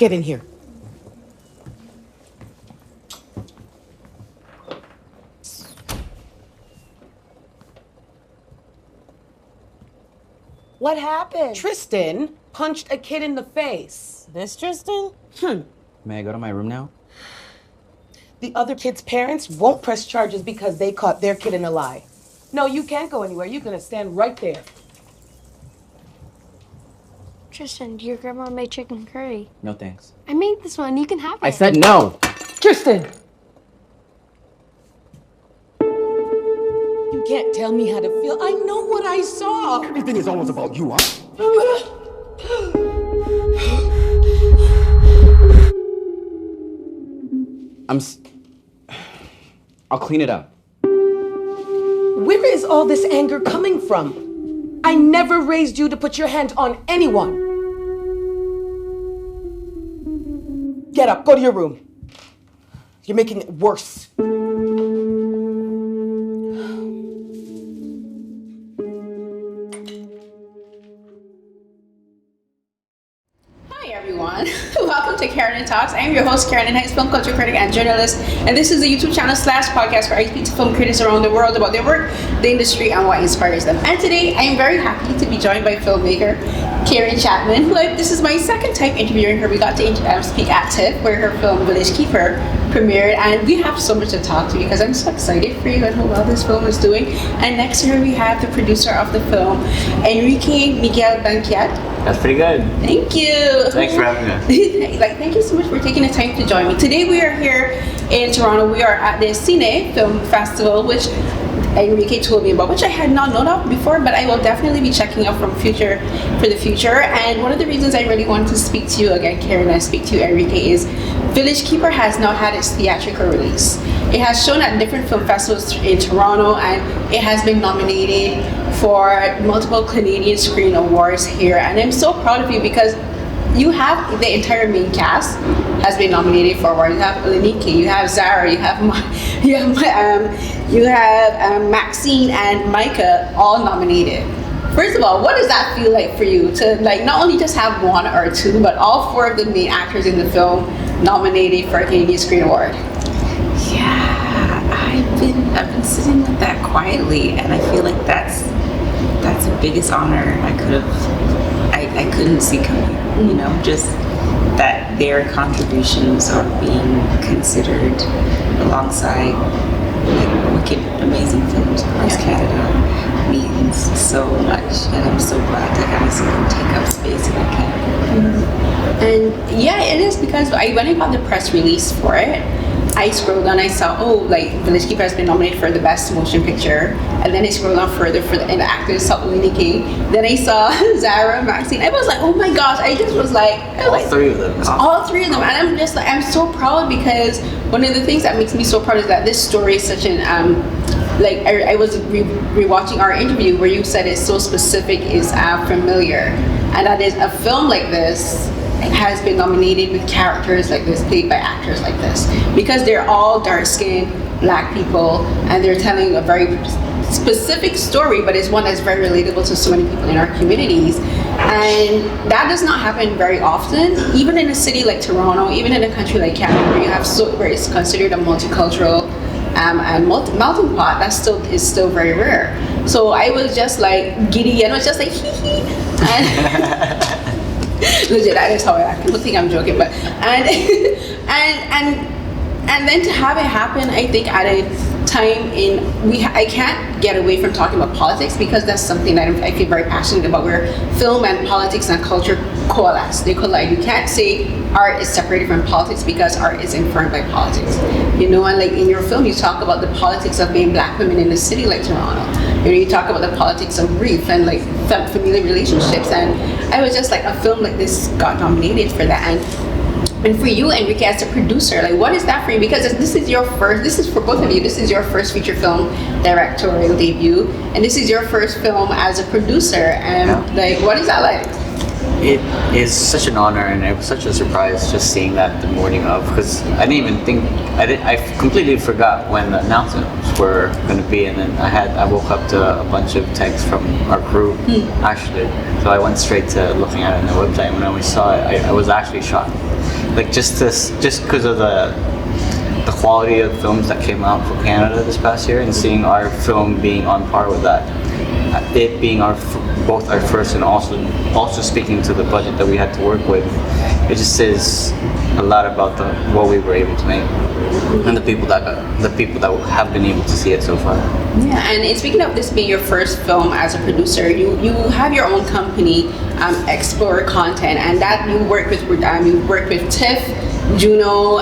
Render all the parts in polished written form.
Get in here. What happened? Tristan punched a kid in the face. This Tristan? May I go to my room now? The other kid's parents won't press charges because they caught their kid in a lie. No, you can't go anywhere. You're gonna stand right there. Tristan, your grandma made chicken curry. No thanks. I made this one. You can have it. I said no! Tristan! You can't tell me how to feel. I know what I saw. Everything is always about you, huh? I'll clean it up. Where is all this anger coming from? I never raised you to put your hand on anyone. Get up, go to your room. You're making it worse. Welcome to Karen Talks. I am your host, Karen, film culture critic and journalist, and this is the YouTube channel / podcast where I speak to film critics around the world about their work, the industry, and what inspires them. And today, I am very happy to be joined by filmmaker Karen Chapman. This is my second time interviewing her. We got to speak at TIFF, where her film Village Keeper premiered, and we have so much to talk to because I'm so excited for you and how well this film is doing. And next to her, we have the producer of the film, Enrique Miguel Baniqued. That's pretty good. Thank you. Thanks for having us. Thank you so much for taking the time to join me. Today we are here in Toronto. We are at the Cine Film Festival, which Enrique told me about, which I had not known of before, but I will definitely be checking out for the future. And one of the reasons I really want to speak to you again, Karen, and speak to you, Enrique, is Village Keeper has now had its theatrical release. It has shown at different film festivals in Toronto, and it has been nominated for multiple Canadian Screen Awards here. And I'm so proud of you because you have the entire main cast has been nominated for awards. You have Olunike, you have Zahra, you have Maxine and Micah, all nominated. First of all, what does that feel like for you to not only just have one or two, but all four of the main actors in the film nominated for a Canadian Screen Award? Yeah, I've been sitting with that quietly, and I feel like that's the biggest honor I couldn't see coming. You know, just that their contributions are being considered alongside wicked, amazing films across Canada means so much, and I'm so glad to kind of see them take up space in that category. And yeah, it is because when I got the press release for it, I scrolled down, I saw, Village Keeper has been nominated for the Best Motion Picture. And then I scrolled down further and the actors saw Olunike. Then I saw Zahra, Maxine. I was like, oh my gosh, I just was like... All three of them. All three of them. And I'm just like, I'm so proud because one of the things that makes me so proud is that this story is such an... I was rewatching our interview where you said it's so specific, is familiar. And that is a film like this has been nominated with characters like this, played by actors like this, because they're all dark-skinned Black people, and they're telling a very specific story, but it's one that's very relatable to so many people in our communities. And that does not happen very often, even in a city like Toronto, even in a country like Canada, where you have where it's considered a multicultural and melting pot. That is still very rare. So I was just like giddy, and I was just like hee hee. And legit, that is how I act. People think I'm joking, but and then to have it happen, I think at a time I can't get away from talking about politics because that's something that I feel very passionate about, where film and politics and culture coalesce, they collide. You can't say art is separated from politics because art is informed by politics. You know, and in your film you talk about the politics of being Black women in a city like Toronto. You talk about the politics of grief and familiar relationships, and I was just like, a film like this got nominated for that. And for you, Enrique, as a producer, what is that for you? Because this is for both of you, this is your first feature film directorial debut, and this is your first film as a producer, and what is that like? It is such an honor, and it was such a surprise just seeing that the morning of, because I didn't even think, I completely forgot when the announcements were going to be, and then I woke up to a bunch of texts from our crew, actually, so I went straight to looking at it on the website, and when I saw it, I was actually shocked. like just because of the quality of films that came out for Canada this past year, and seeing our film being on par with that, it being both our first, and also speaking to the budget that we had to work with, it just says a lot about what we were able to make, and the people that have been able to see it so far. Yeah, and speaking of this being your first film as a producer, you have your own company, Explore Content, and that you work with TIFF, Juno,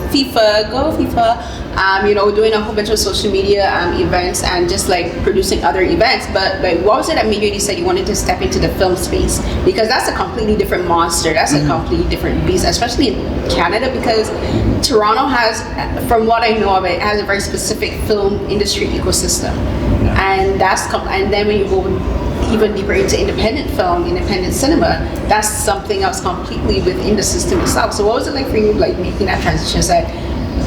FIFA, Go FIFA, doing a whole bunch of social media events and just like producing other events. But like, what was it that made you decide you wanted to step into the film space? Because that's a completely different monster. That's a completely different beast, especially in Canada, because Toronto has, from what I know of it, has a very specific film industry ecosystem, and and then when you go even deeper into independent film, independent cinema, that's something else completely within the system itself. So what was it like for you, like making that transition? Said,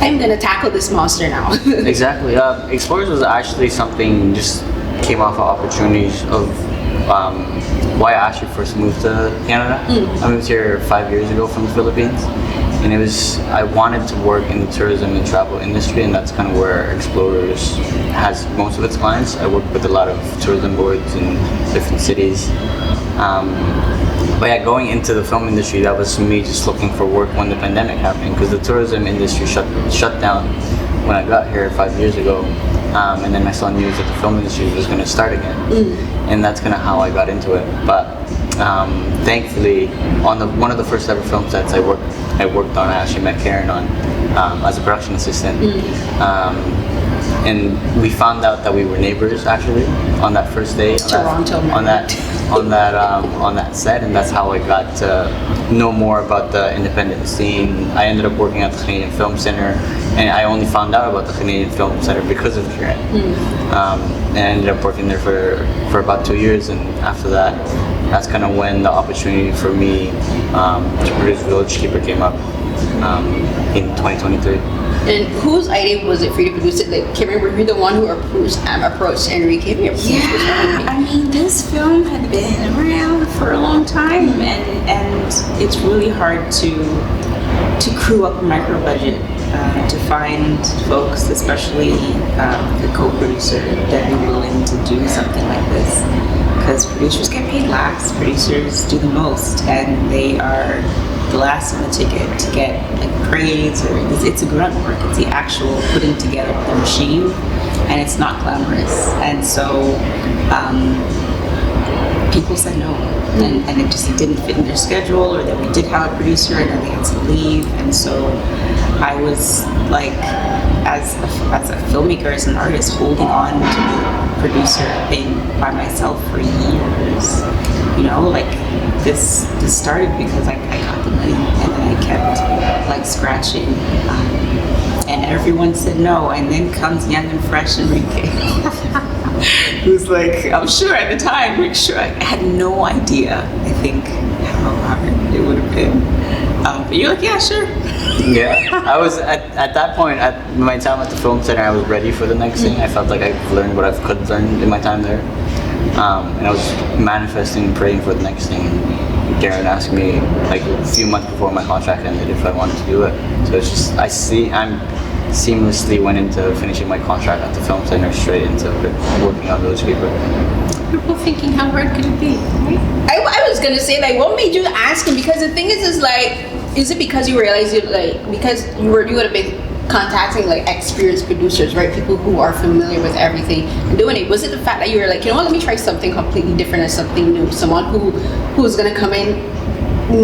I'm gonna tackle this monster now. Exactly. Explorers was actually something just came off of opportunities of why I actually first moved to Canada. I moved here 5 years ago from the Philippines, and I wanted to work in the tourism and travel industry, and that's kind of where Explorers has most of its clients. I work with a lot of tourism boards in different cities. But yeah, going into the film industry, that was me just looking for work when the pandemic happened, because the tourism industry shut down when I got here 5 years ago. And then I saw news that the film industry was going to start again, and that's kind of how I got into it. But thankfully, on one of the first ever film sets I worked on, I actually met Karen on as a production assistant. And we found out that we were neighbors actually on that first day on that set, and that's how I got to know more about the independent scene. I ended up working at the Canadian Film Center, and I only found out about the Canadian Film Center because of Karen. And I ended up working there for about 2 years, and after that, that's kind of when the opportunity for me to produce Village Keeper came up in 2023. And whose idea was it for you to produce it? Like, Karen, were you the one who approached Enrique? Yeah, I mean, this film had been around for a long time, and it's really hard to crew up a micro budget, to find folks, especially the co-producer, that be willing to do something like this. Because producers get paid last, producers do the most, and they are the last on the ticket to get like praise, or it's a grunt work. It's the actual putting together the machine, and it's not glamorous. And so people said no, and it just didn't fit in their schedule, or that we did have a producer and then they had to leave. And so I was like, as a filmmaker, as an artist, holding on to the producer thing by myself for years. Like this started because I got the money, and then I kept like scratching, and everyone said no, and then comes young and fresh Enrique, who's like, I'm sure at the time, I had no idea, I think, how hard it would have been. But you're like, yeah, sure. Yeah, I was at that point, at my time at the film center, I was ready for the next thing. I felt like I've learned what I could learn in my time there. And I was manifesting and praying for the next thing. Karen asked me like a few months before my contract ended if I wanted to do it. So it's just, I'm seamlessly went into finishing my contract at the film center straight into working on Village Keeper. People thinking, how hard could it be? Right? I was gonna say, like, what made you ask him? Because the thing is like, is it because you realized because you would have been contacting like experienced producers, right? People who are familiar with everything and doing it. Was it the fact that you were like, let me try something completely different and something new? Someone who's gonna come in,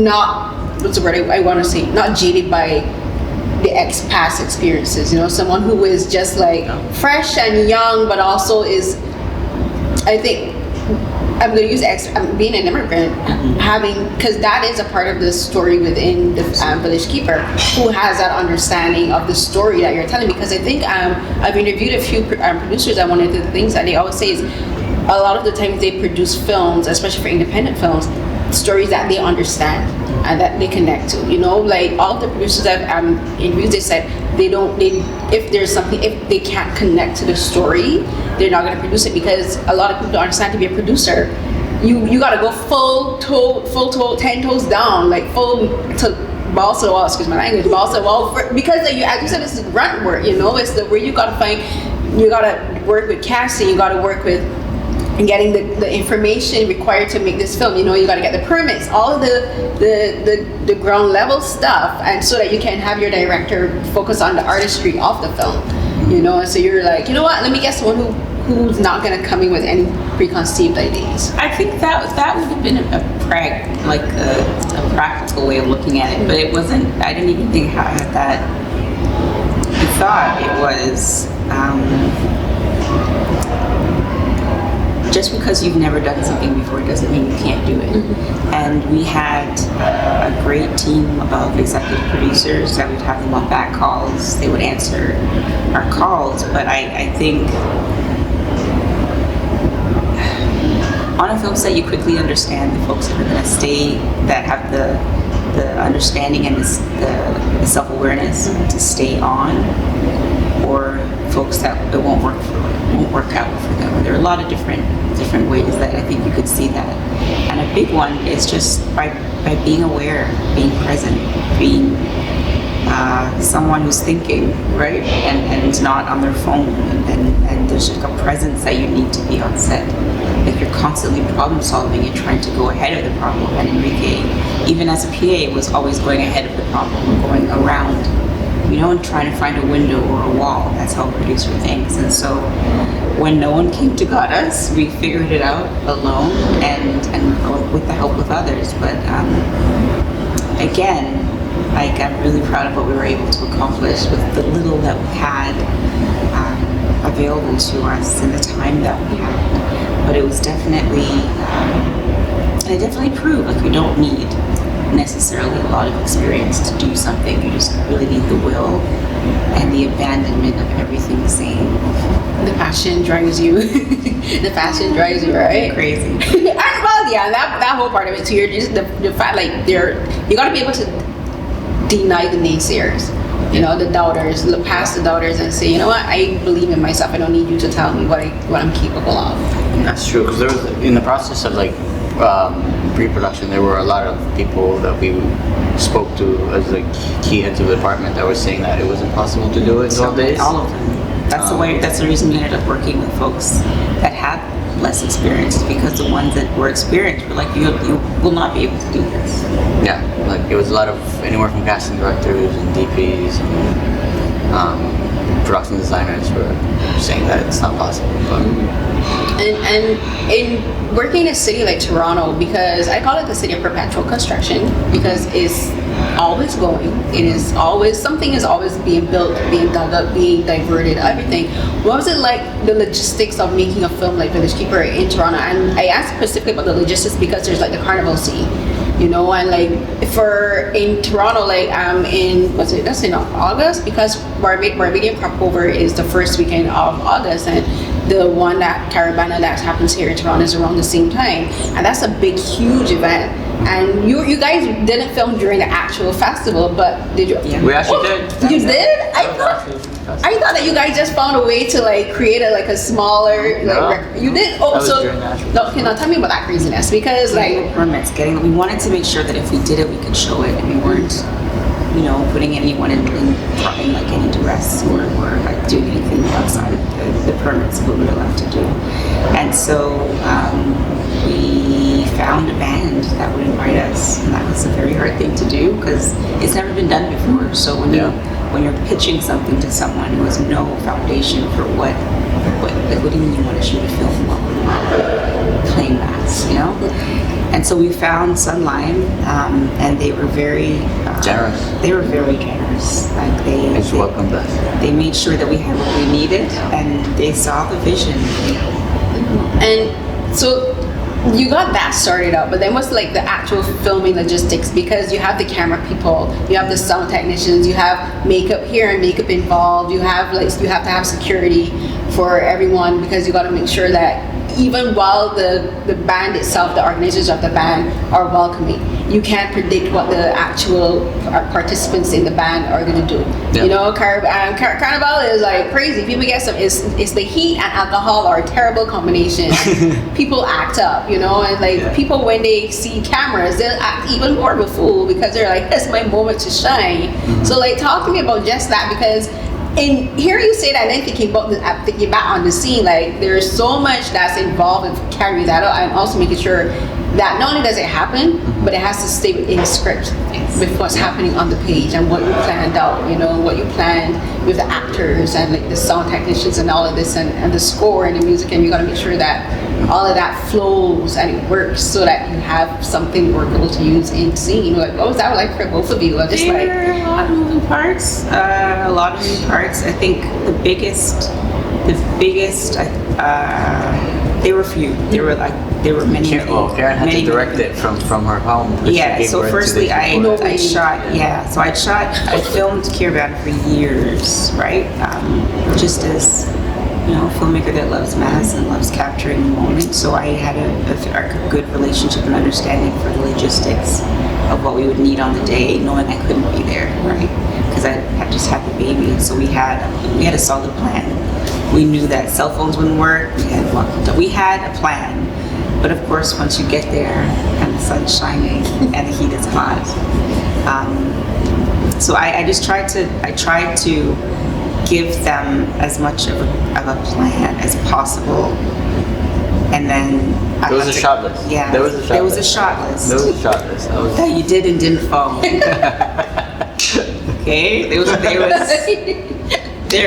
not, what's the word I want to say, not jaded by the past experiences. Someone who is just like fresh and young, but also is, I think, I'm going to use being an immigrant, because that is a part of the story within the Village Keeper, who has that understanding of the story that you're telling. Because I think I've interviewed a few producers, and one of the things that they always say is a lot of the times they produce films, especially for independent films, stories that they understand and that they connect to. Like all the producers I've interviewed, they said if they can't connect to the story, they're not going to produce it, because a lot of people don't understand, to be a producer, you got to go full toe, 10 toes down, like full to balls to the wall, excuse my language, balls to the wall, because like, as you said, it's the grunt work, you know, it's the where you gotta work with casting, you gotta work with getting the information required to make this film. You know, you gotta get the permits, all of the ground level stuff, and so that you can have your director focus on the artistry of the film, you know. And so you're like, you know what, let me get someone who's not gonna come in with any preconceived ideas. I think that would have been a practical way of looking at it, but it wasn't. I didn't even think how I had that thought. It was just because you've never done something before doesn't mean you can't do it. And we had a great team of executive producers that would have them on back calls. They would answer our calls, but I think on a film set, you quickly understand the folks that are going to stay, that have the understanding and the self-awareness to stay on, or folks that it won't work out for them. There are a lot of different ways that I think you could see that. And a big one is just by being aware, being present, being someone who's thinking, right, and is not on their phone, and there's just a presence that you need to be on set. If you're constantly problem solving and trying to go ahead of the problem, and Enrique, even as a PA, was always going ahead of the problem, going around, you know, and trying to find a window or a wall. That's how a producer thinks. And so when no one came to guide us, we figured it out alone and with the help of others. But again, like, I'm really proud of what we were able to accomplish with the little that we had available to us in the time that we had. But it was definitely, and it definitely proved like you don't need necessarily a lot of experience to do something. You just really need the will and the abandonment of everything the same. The passion drives you. The passion drives you, right? Crazy. And well, yeah, that whole part of it too. You're just the fact, like, you got to be able to deny the naysayers, you know, the doubters, look past the doubters and say, you know what, I believe in myself. I don't need you to tell me what I'm capable of. That's true, because there was, in the process of like pre-production, there were a lot of people that we spoke to as like key heads of the department that were saying that it was impossible to do it in 12 days. All of them. That's the reason we ended up working with folks that had less experience, because the ones that were experienced were like, you will not be able to do this. Yeah, like it was a lot of anywhere from casting directors and DPs and production designers were saying that it's not possible. But And in working in a city like Toronto, because I call it the city of perpetual construction, because it's always going, something is always being built, being dug up, being diverted, everything. What was it like, the logistics of making a film like Village Keeper in Toronto? And I asked specifically about the logistics because there's like the carnival scene, you know, and like in Toronto, like that's in August, because Barbadian Crop Over is the first weekend of August, and the one that Caravana that happens here in Toronto is around the same time, and that's a big, huge event. And you guys didn't film during the actual festival, but did you? we actually did. You did? I thought that you guys just found a way to like create a smaller you did. Oh, so okay, now tell me about that craziness, because like permits, we wanted to make sure that if we did it, we could show it, and we weren't, you know, putting anyone in like any duress or like doing anything outside of the permits that we were allowed to do. And so we found a band that would invite us, and that was a very hard thing to do because it's never been done before. So when you're pitching something to someone who has no foundation for what do you mean you want to shoot a film playing bass, you know? And so we found Sunline, and they were very generous. They were very generous. Like they welcomed us. They made sure that we had what we needed, and they saw the vision. And so you got that started out, but then what's like the actual filming logistics? Because you have the camera people, you have the sound technicians, you have makeup here and makeup involved, you have to have security for everyone, because you got to make sure that even while the band itself, the organizers of the band are welcoming, you can't predict what the actual participants in the band are going to do. Yeah. You know, Carnival is like crazy. People get some, it's the heat and alcohol are a terrible combination. People act up, you know, and like people, when they see cameras, they'll act even more of a fool because they're like, that's my moment to shine. So like, talk to me about just that, because in hearing you say that, and then thinking back on the scene, like there's so much that's involved in carrying that out, and also making sure that not only does it happen, but it has to stay within the script with what's happening on the page and what you planned out, you know, what you planned with the actors and like the sound technicians and all of this, and the score and the music, and you got to make sure that all of that flows and it works so that you have something workable to use in scene. Like, what was that like for both of you? Just like a lot of moving parts. I think the biggest. There were few. There were many. Well, Karen had to direct it from her home. Yeah. So firstly, I filmed Caravan for years, right? Just as, you know, a filmmaker that loves mass and loves capturing the moment. So I had a good relationship and understanding for the logistics of what we would need on the day, knowing I couldn't be there, right? Because I had just had the baby, and so we had a solid plan. We knew that cell phones wouldn't work. We had a plan, but of course, once you get there and the sun's shining and the heat is hot, so I tried to give them as much of a plan as possible, and then there was a shot list. Yeah, there was a shot list. That you did and didn't follow. Okay, there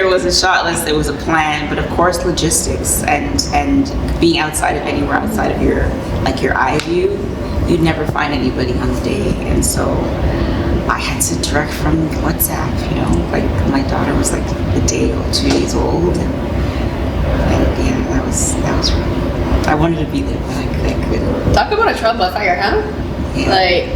was a shot list, there was a plan, but of course logistics and being anywhere outside of your eye view, you'd never find anybody on the day, and so I had to direct from WhatsApp, you know, like my daughter was like a day or 2 days old, and yeah, that was rough. I wanted to be there, but I couldn't. Talk about a trial by fire, huh? Yeah. Like,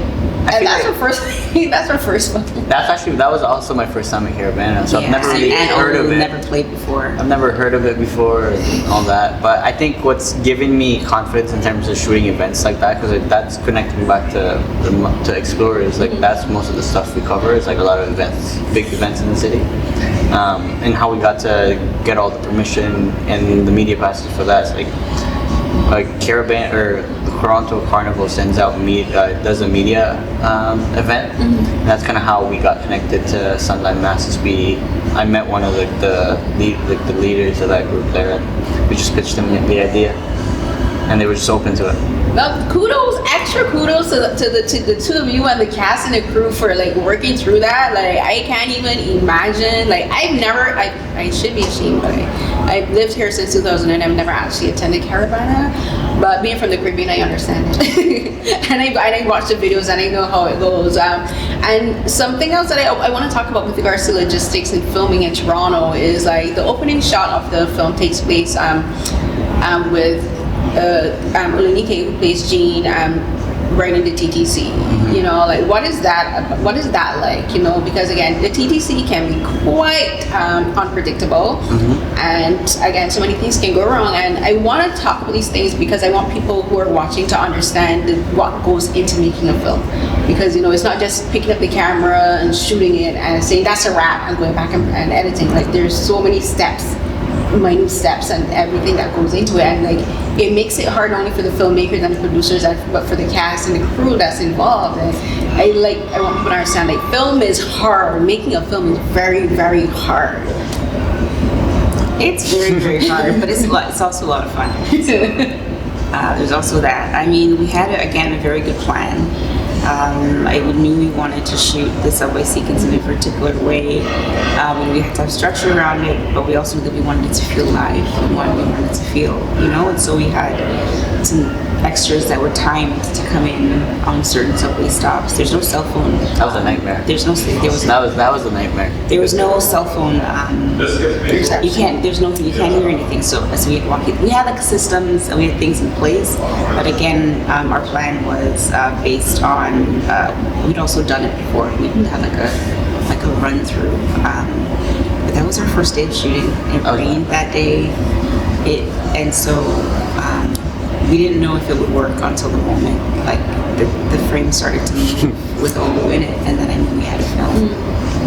and that's her first. That's her first one. That was also my first time at Caravan, so I've never really heard of it. Never played before. I've never heard of it before and all that, but I think what's given me confidence in terms of shooting events like that, because that's connecting me back to Explorers, like that's most of the stuff we cover is like a lot of events, big events in the city, and how we got to get all the permission and the media passes for that. It's like Caravan or the Toronto Carnival sends out does a media event. And that's kind of how we got connected to Sunlight Masses. I met one of the leaders of that group there, and we just pitched them the idea, and they were just open to it. Well, extra kudos to the two of you and the cast and the crew for like working through that. Like, I can't even imagine. Like, I should be ashamed, but I've lived here since 2000 and I've never actually attended Caravana. But being from the Caribbean, I understand it. and I watch the videos and I know how it goes. And something else that I want to talk about with regards to logistics and filming in Toronto is like the opening shot of the film takes place with Olunike, who plays Jean, running the TTC. You know, like what is that like? You know, because again, the TTC can be quite unpredictable, and again, so many things can go wrong. And I want to talk about these things because I want people who are watching to understand what goes into making a film. Because, you know, it's not just picking up the camera and shooting it and saying that's a wrap and going back and editing. Like, there's so many steps, minute steps, and everything that goes into it, and like it makes it hard not only for the filmmakers and the producers, but for the cast and the crew that's involved. And I want people to understand, like, film is hard. Making a film is very, very hard. It's very, very hard, but it's also a lot of fun. There's also that. I mean, we had again a very good plan. I knew we wanted to shoot the subway sequence in a particular way. We had to have structure around it, but we also knew that we wanted it to feel live. We wanted it to feel, you know. And so we had some extras that were timed to come in on certain subway stops. There's no cell phone. That was a nightmare. That was a nightmare. There was no cell phone. You can't hear anything. So we had walkie. We had like systems and we had things in place. But again, our plan was based on. We'd also done it before. We didn't have like a run through. But that was our first day of shooting. It rained that day. And so. we didn't know if it would work until the moment, like the frame started to move with Olu in it, and then I knew we had a film.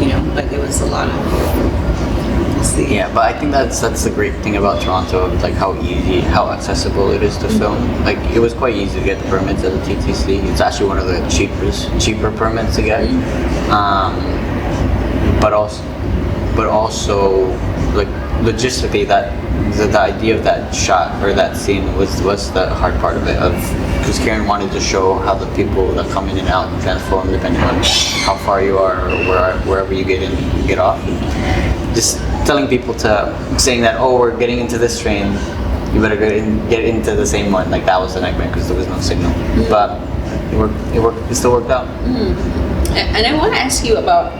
You know, like it was a lot of, we'll see. Yeah, but I think that's the great thing about Toronto, like how easy, how accessible it is to film. Like it was quite easy to get the permits at the TTC. It's actually one of the cheaper permits to get. But also like logistically, that the idea of that shot or that scene was the hard part of it, because Karen wanted to show how the people that come in and out transform depending on how far you are or wherever you get in, get off. And just telling people saying that, oh, we're getting into this train, you better get into the same one. Like that was a nightmare because there was no signal. But it still worked out. And I want to ask you about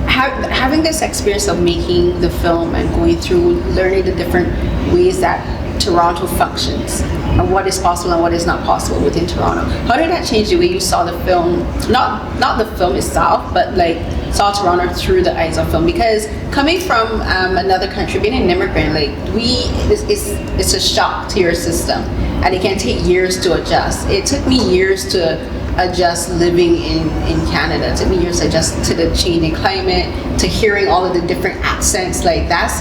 having this experience of making the film and going through learning the different ways that Toronto functions and what is possible and what is not possible within Toronto. How did that change the way you saw the film? Not the film itself, but like saw Toronto through the eyes of film. Because coming from another country, being an immigrant, like it's a shock to your system, and it can take years to adjust. It took me years to adjust living in Canada. It took me years to adjust to the changing climate, to hearing all of the different accents. Like that's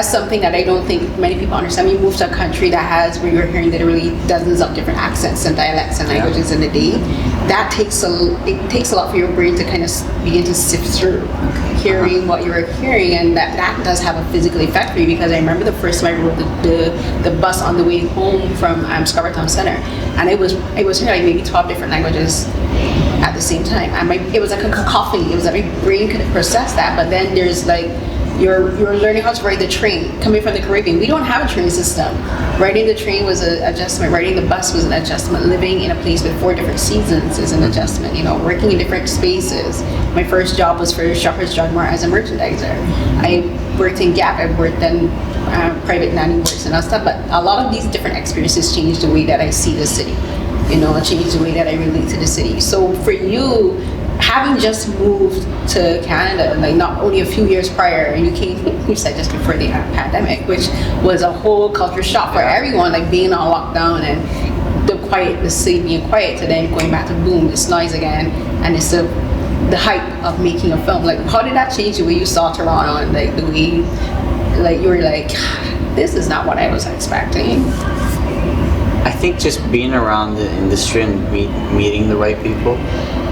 something that I don't think many people understand. You move to a country that has, where you're hearing literally dozens of different accents and dialects and languages in a day. That takes a lot for your brain to kind of begin to sift through hearing what you're hearing, and that does have a physical effect for you. Because I remember the first time I rode the bus on the way home from Scarborough Town Center, and it was hearing like maybe 12 different languages at the same time, and it was like a cacophony. It was like my brain couldn't process that. But then there's like you're learning how to ride the train. Coming from the Caribbean, we don't have a train system. Riding the train was an adjustment. Riding the bus was an adjustment. Living in a place with 4 different seasons is an adjustment. You know, working in different spaces. My first job was for Shoppers Drug Mart as a merchandiser. I worked in Gap. I worked in private nanny works and all stuff. But a lot of these different experiences changed the way that I see the city. You know, it changed the way that I relate to the city. So for you, having just moved to Canada, like not only a few years prior, and you said just before the pandemic, which was a whole culture shock for everyone, like being on lockdown and the city being quiet, to then going back to boom, it's noise again, and it's the hype of making a film. Like, how did that change the way you saw Toronto, and like the way, like you were like, this is not what I was expecting? I think just being around the industry and meeting the right people,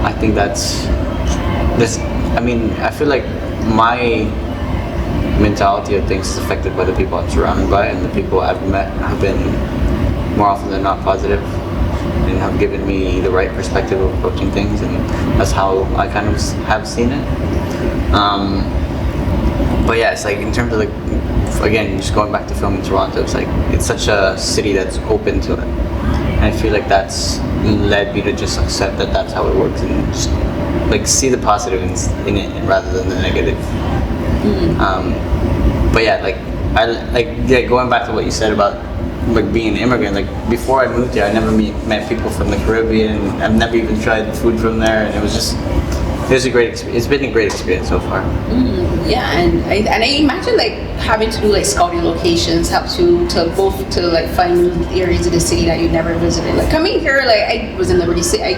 I think that's I mean, I feel like my mentality of things is affected by the people I'm surrounded by, and the people I've met have been more often than not positive and have given me the right perspective of approaching things, and that's how I kind of have seen it. But yeah, it's like in terms of like, again, just going back to film in Toronto, it's like it's such a city that's open to it, and I feel like that's led me to just accept that that's how it works, and just like see the positive in it rather than the negative. But yeah, going back to what you said about like being an immigrant, like before I moved here, I never met people from the Caribbean. I've never even tried food from there, and it was a great experience. It's been a great experience so far. Yeah, and I imagine like having to do like scouting locations helps you to like find new areas of the city that you never visited. Like coming here, like I was in Liberty City.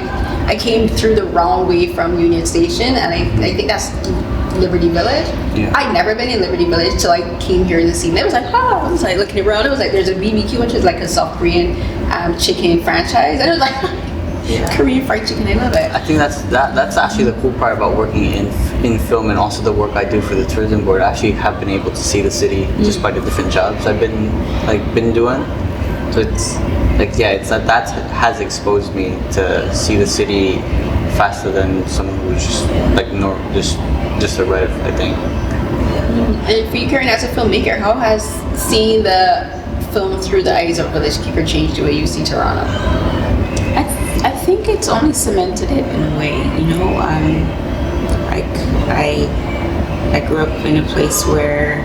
I came through the wrong way from Union Station, and I think that's Liberty Village. Yeah. I'd never been in Liberty Village till I came here in the scene. It was like, I was like looking around. It was like there's a BBQ, which is like a South Korean chicken franchise, and it was like. Yeah. Korean fried chicken, I love it. I think that's actually the cool part about working in film, and also the work I do for the tourism board. I actually have been able to see the city just by the different jobs I've been doing. So it's like that has exposed me to see the city faster than someone who's just like just a rev, I think. And for you, Karen, as a filmmaker, how has seeing the film through the eyes of Village Keeper changed the way you see Toronto? I think it's only cemented it in a way, you know. I grew up in a place where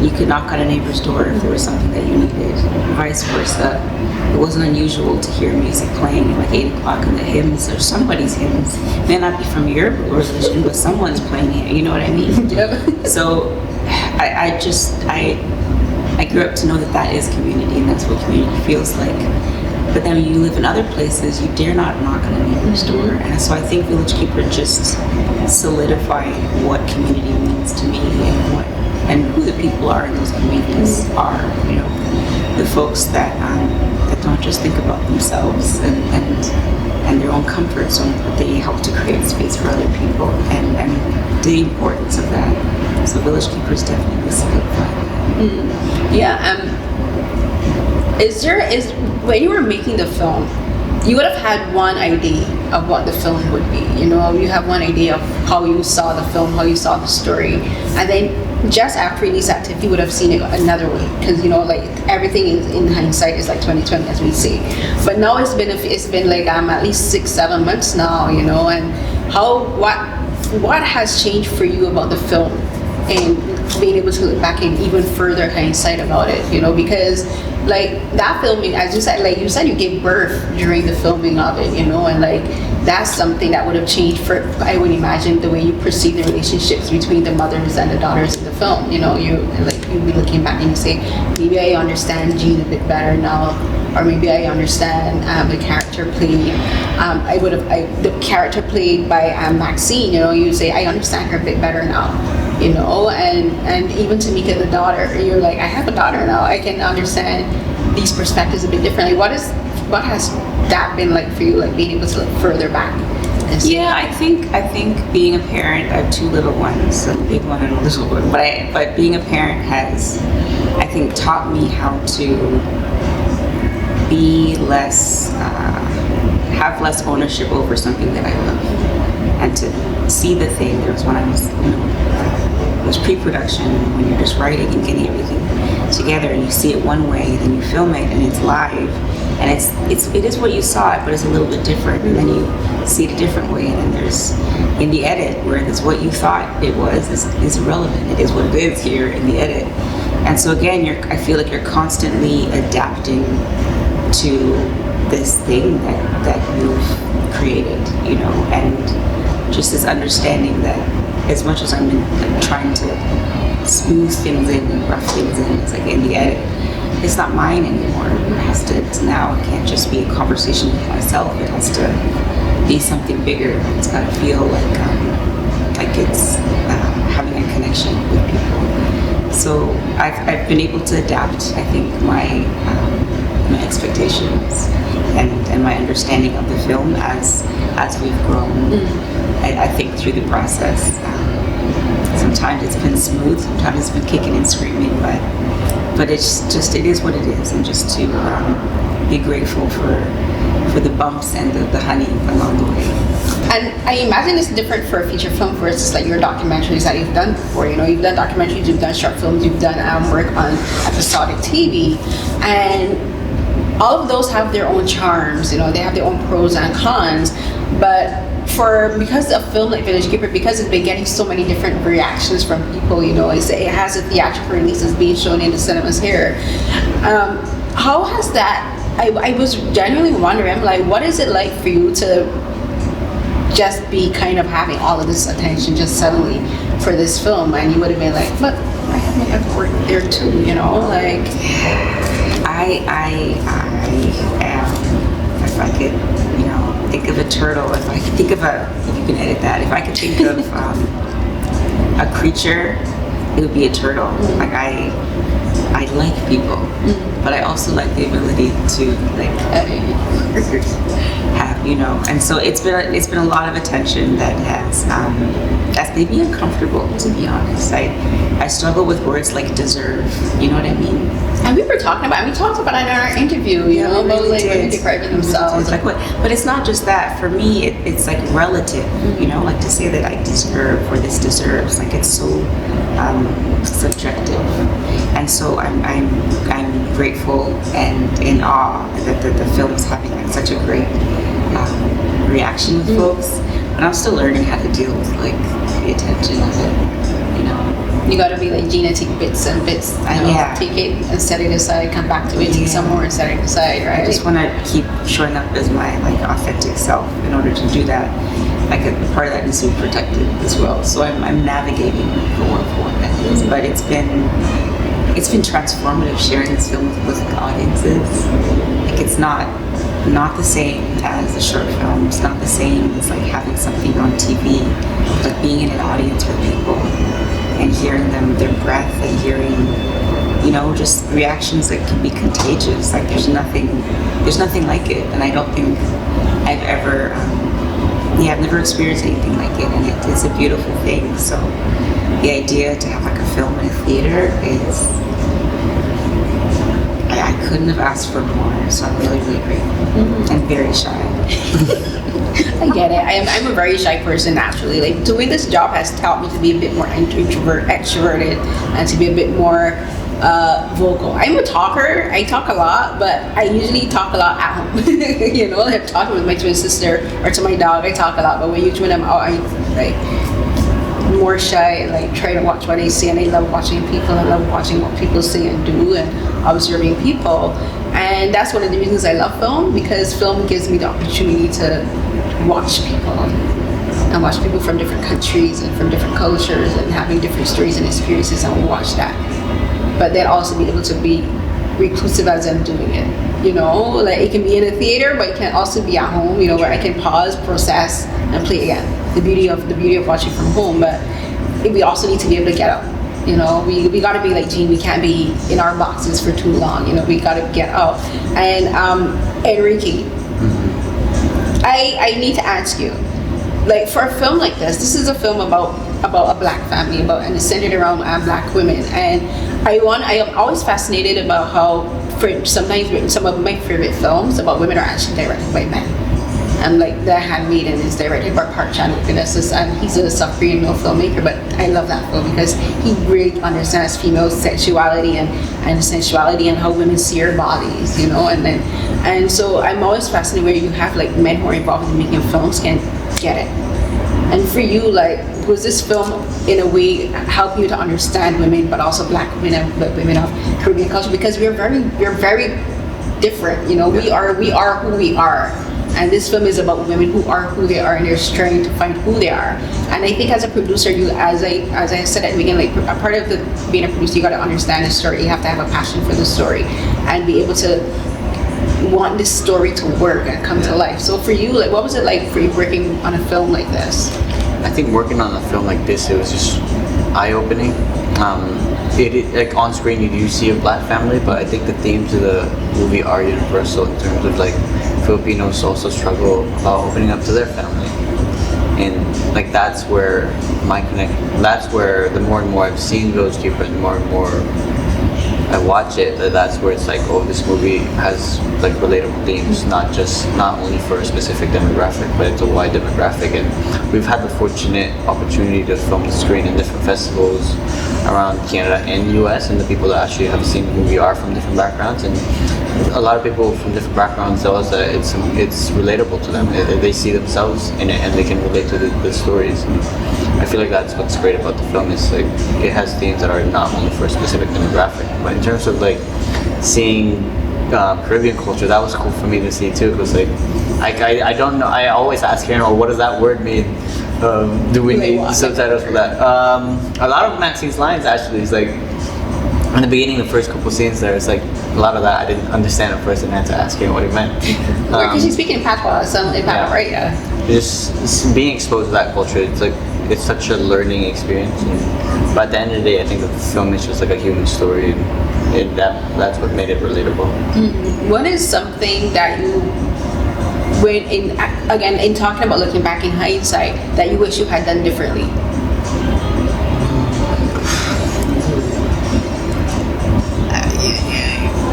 you could knock on a neighbor's door if there was something that you needed, vice versa. It wasn't unusual to hear music playing at like 8 o'clock in the hymns, or somebody's hymns. It may not be from your religion, but someone's playing it, you know what I mean? Yep. So I grew up to know that is community, and that's what community feels like. But then you live in other places, you dare not knock on a neighbor's door. And so I think Village Keeper just solidified what community means to me and who the people are in those communities are, you know, the folks that don't just think about themselves and their own comfort zone, but they help to create space for other people and the importance of that. So Village Keepers definitely solidified that. Yeah. When you were making the film, you would have had one idea of what the film would be. You know, you have one idea of how you saw the film, how you saw the story, and then just after release at TIFF, you would have seen it another way. Because you know, like everything is in hindsight is like 2020, as we say. But now it's been like at least 6-7 months now. You know, and what has changed for you about the film and being able to look back and even further hindsight about it, you know, because like that filming, as you said, like you said, you gave birth during the filming of it, you know, and like that's something that would have changed for, I would imagine, the way you perceive the relationships between the mothers and the daughters in the film. You know, you'd be looking back and you say, maybe I understand Jean a bit better now, or maybe I understand the character played. The character played by Maxine. You know, you say I understand her a bit better now. You know, and even Tamika, the daughter, you're like, I have a daughter now. I can understand these perspectives a bit differently. What has that been like for you? Like being able to look further back. Yeah, I think being a parent, I have 2 little ones, a big one and a little one. But being a parent has, I think, taught me how to be less, have less ownership over something that I love, and to see the thing. There was when I was, you know, it was pre-production, when you're just writing and getting everything together, and you see it one way, then you film it and it's live, and it is what you saw it, but it's a little bit different, and then you see it a different way, and then there's in the edit where it's what you thought it was is irrelevant. It is what it is here in the edit, and so again, I feel like you're constantly adapting to this thing that you've created, you know, and just this understanding that as much as I'm trying to smooth things in and rough things in, it's like in the edit, it's not mine anymore. Now it can't just be a conversation with myself. It has to be something bigger. It's got to feel like it's having a connection with people. So I've been able to adapt, I think, my expectations and my understanding of the film as we've grown. I think through the process. Sometimes it's been smooth, sometimes it's been kicking and screaming, but it's just, it is what it is, and just to be grateful for the bumps and the honey along the way. And I imagine it's different for a feature film versus like your documentaries that you've done before. You know, you've done documentaries, you've done short films, you've done work on episodic TV, and all of those have their own charms. You know, they have their own pros and cons, but because a film like Village Keeper, because it's been getting so many different reactions from people, you know, it has a theatrical release that's being shown in the cinemas here. How has that? I was genuinely wondering, like, what is it like for you to just be kind of having all of this attention just suddenly for this film, and you would have been like, but I have my effort there too, you know, like. I am, if I could, you know, think of a turtle, if I could think of you can edit that, if I could think of a creature, it would be a turtle. Like I like people, but I also like the ability to like have, you know, and so it's been a lot of attention that has that's made me uncomfortable, to be honest. I struggle with words like deserve, you know what I mean? And we talked about it in our interview, you know, about like women depriving themselves. Like what? But it's not just that. For me, it's like relative, you know, like to say that I deserve or this deserves, like it's so subjective. And so I'm grateful and in awe that the film is having like such a great reaction with folks. But I'm still learning how to deal with like the attention of it, you know. You gotta be like Gina, take bits and bits. Yeah. Take it and set it aside, come back to it, take some more and set it aside, right? I just want to keep showing up as my like authentic self. In order to do that, like a part of that needs to be protected as well. So I'm navigating for what that is. But it's been it's been transformative sharing this film with audiences. Like it's not the same as a short film. It's not the same as like having something on TV, but being in an audience with people and hearing them, their breath, and hearing, you know, just reactions that can be contagious. Like there's nothing like it, and I don't think I've ever, I've never experienced anything like it, and it's a beautiful thing. So the idea to have like a film in a theater is, I couldn't have asked for more. So I'm really, really grateful. I'm very shy. I get it. I'm a very shy person naturally. Like doing this job has taught me to be a bit more extroverted, and to be a bit more vocal. I'm a talker. I talk a lot, but I usually talk a lot at home. You know, like talking with my twin sister or to my dog, I talk a lot. But when when I'm out, I like more shy and like try to watch what I see. And I love watching people. I love watching what people say and do, and observing people. And that's one of the reasons I love film, because film gives me the opportunity to watch people and watch people from different countries and from different cultures and having different stories and experiences, and watch that. But then also be able to be reclusive as I'm doing it. You know, like it can be in a theater, but it can also be at home. You know, where I can pause, process, and play again. The beauty of watching from home. But we also need to be able to get up. You know, we gotta be like Gene. We can't be in our boxes for too long. You know, we gotta get out. And Enrique, I need to ask you, like for a film like this is a film about a black family, and it's centered around black women. And I am always fascinated about how sometimes some of my favorite films about women are actually directed by men. And like The Handmaiden is directed by Park Chan-wook, and he's a South Korean male filmmaker, but I love that film because he really understands female sexuality and sensuality and how women see their bodies, you know. And so I'm always fascinated where you have like men who are involved in making films can get it. And for you, like, was this film in a way helping you to understand women, but also black women and women of Caribbean culture? Because we're very different, you know. We are who we are. And this film is about women who are who they are, and they're trying to find who they are. And I think as a producer, you, as I said at the beginning, like a part of being a producer, you got to understand the story. You have to have a passion for the story and be able to want this story to work and come to life. So for you, like, what was it like for you working on a film like this? I think working on a film like this, it was just eye-opening. Like on screen you do see a black family, but I think the themes of the movie are universal in terms of like Filipinos also struggle about opening up to their family, and like that's where the more and more I've seen goes deeper, and the more and more I watch it, that's where it's like, oh, this movie has like relatable themes, not only for a specific demographic, but it's a wide demographic. And we've had the fortunate opportunity to film the screen in different festivals around Canada and US, and the people that actually have seen the movie are from different backgrounds, and a lot of people from different backgrounds tell us that it's relatable to them. They see themselves in it and they can relate to the stories. And I feel like that's what's great about the film, is like it has themes that are not only for a specific demographic, but in terms of like seeing Caribbean culture, that was cool for me to see too, because like I don't know, I always ask Karen, oh, what does that word mean? Do we need subtitles for that? A lot of Maxine's lines actually is like, in the beginning, the first couple scenes there, it's like a lot of that I didn't understand at first and had to ask him what he meant. Because he's speaking patois, right? Yeah. Just being exposed to that culture, it's like it's such a learning experience. But at the end of the day, I think that the film is just like a human story, and that's what made it relatable. Mm-hmm. What is something that you, in talking about looking back in hindsight, that you wish you had done differently?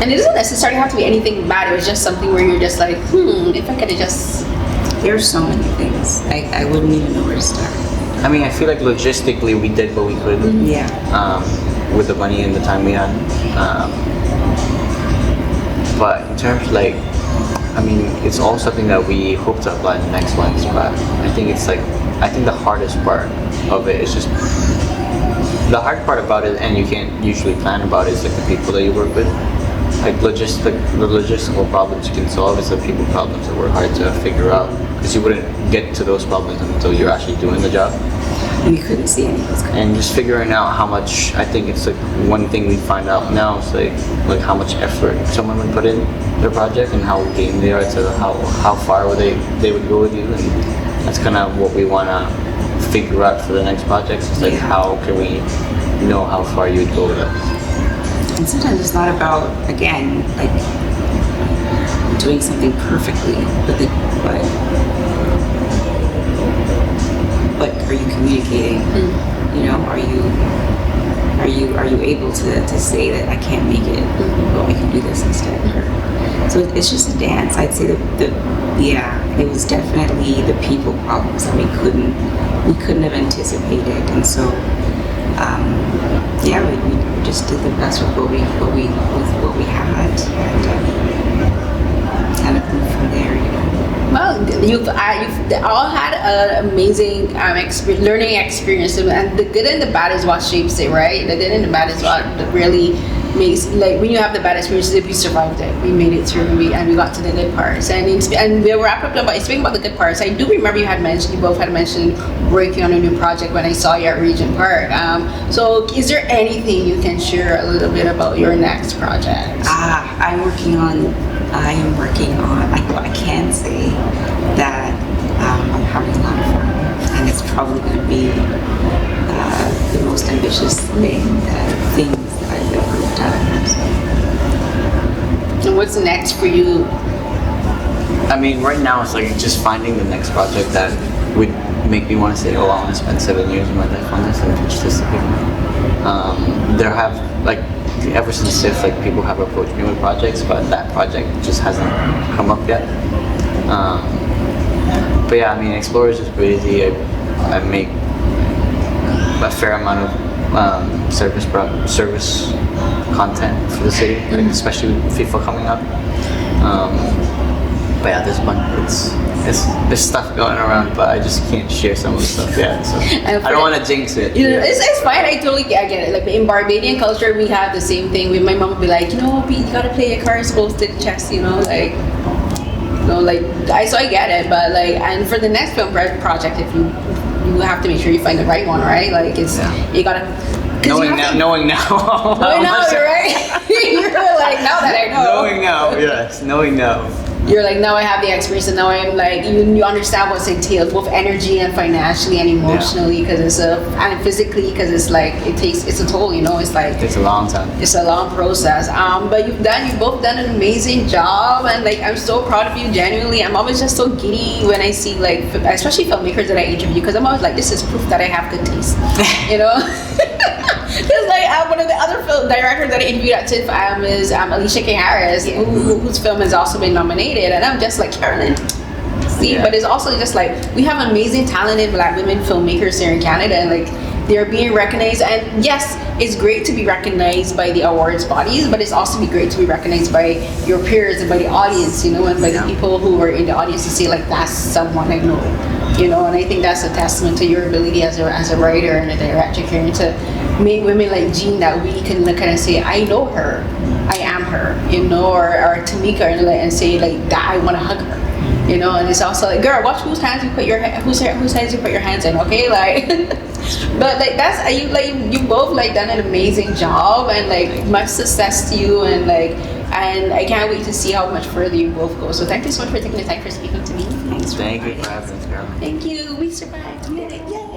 And it doesn't necessarily have to be anything bad. It was just something where you're just like, if I could have just... There's so many things. I wouldn't even know where to start. I mean, I feel like logistically we did what we could. Mm-hmm. Yeah. With the money and the time we had. But in terms of like, I mean, it's all something that we hope to apply in the next ones. But I think the hardest part of it is just... The hard part about it, and you can't usually plan about it, is like the people that you work with. like the logistical problems you can solve is the people problems that were hard to figure out because you wouldn't get to those problems until you're actually doing the job. And you couldn't see any of those. And just figuring out how much, I think it's like one thing we find out now is like how much effort someone would put in their project and how game they are to how far would they would go with you, and that's kind of what we want to figure out for the next projects. It's like how can we know how far you would go with us. And sometimes it's not about, again, like doing something perfectly, but are you communicating? You know, are you able to say that I can't make it, but I can do this instead? So it's just a dance. I'd say it was definitely the people problems that we couldn't have anticipated, and so we just did the best with what we had, and kind of moved from there, you know. Well, you've all had an amazing learning experience, and the good and the bad is what shapes it, right? The good and the bad is what really makes, like, when you have the bad experiences, we survived it, we made it through, and we got to the good parts. And we'll wrap up by speaking about the good parts. I do remember you both had mentioned working on a new project when I saw you at Regent Park. So is there anything you can share a little bit about your next project? I am working on. I can say that I'm having a lot of fun, and it's probably going to be the most ambitious things that I've ever done. So. And what's next for you? I mean, right now it's like just finding the next project that would make me want to say, oh, I want to spend 7 years of my life on this and pitch this to people. There have, like, ever since TIFF, like, people have approached me with projects, but that project just hasn't come up yet. But yeah, I mean, Explorer is just crazy. I make a fair amount of service content for the city, like, especially with FIFA coming up. But yeah, there's stuff going around, but I just can't share some of the stuff yet. So I don't want to jinx it. You know, it's fine. I totally get it. Like, in Barbadian culture, we have the same thing. My mom would be like, you know, you gotta play your cards close to the chest. You know, like, so I get it. But like, and for the next film project, if you have to make sure you find the right one, right? Like, you gotta. Knowing now. Knowing now, you're right. You're like, now that I know. Knowing now, yes. Knowing now. You're like, now I have the experience, and now I'm like, you understand what's entailed, both energy and financially and emotionally, because and physically, because it's like, it's a toll, you know, it's like. It's a long time. It's a long process. But you've both done an amazing job, and like, I'm so proud of you, genuinely. I'm always just so giddy when I see, like, especially filmmakers that I interview, because I'm always like, this is proof that I have good taste, you know? Because like, one of the other film directors that I interviewed at TIFF is Alicia K. Harris, whose film has also been nominated, and I'm just like, Carolyn. See, but it's also just like, we have amazing, talented Black women filmmakers here in Canada, and like, they're being recognized. And yes, it's great to be recognized by the awards bodies, but it's also great to be recognized by your peers and by the audience, you know, and by the people who are in the audience to say, like, that's someone I know, you know. And I think that's a testament to your ability as a writer and a director, Karen, to make women like Jean that we can kind of say, I know her, I am her, you know, or Tamika, and say like that, I want to hug her, you know. And it's also like, girl, watch whose hands you put your hands in, okay, like. But like, that's you both like done an amazing job, and like, much success to you, and like, and I can't wait to see how much further you both go. So thank you so much for taking the time for speaking to me. Thank you for having us, Carolyn. Thank you. We survived. We did it. Yay.